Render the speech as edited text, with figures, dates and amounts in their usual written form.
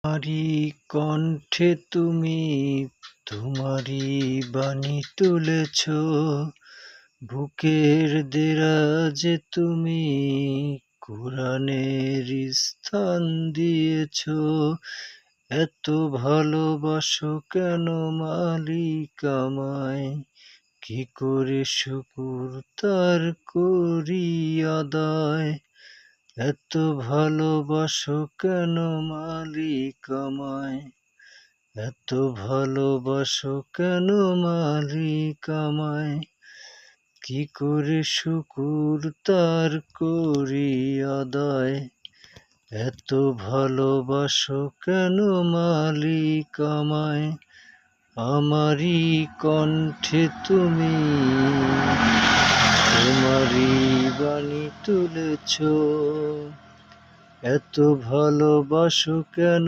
তোমারি কণ্ঠে তুমি তোমারি বাণী তুলেছ, বুকের দেরাজে তুমি কুরআনের স্থান দিয়েছ। এত ভালোবাসো কেন মালিক আমায়, কি করে শুকুর তার করি আদায়। এত ভালোবাসো কেন মালিক আমায়, এত ভালোবাসো কেন মালিক আমায়, কি করে শুকুর তার করি আদায়। এত ভালোবাসো কেন মালিক আমায়, আমারই কণ্ঠে তুমি তোমারই বাণী তুলেছ। এত ভালোবাসো কেন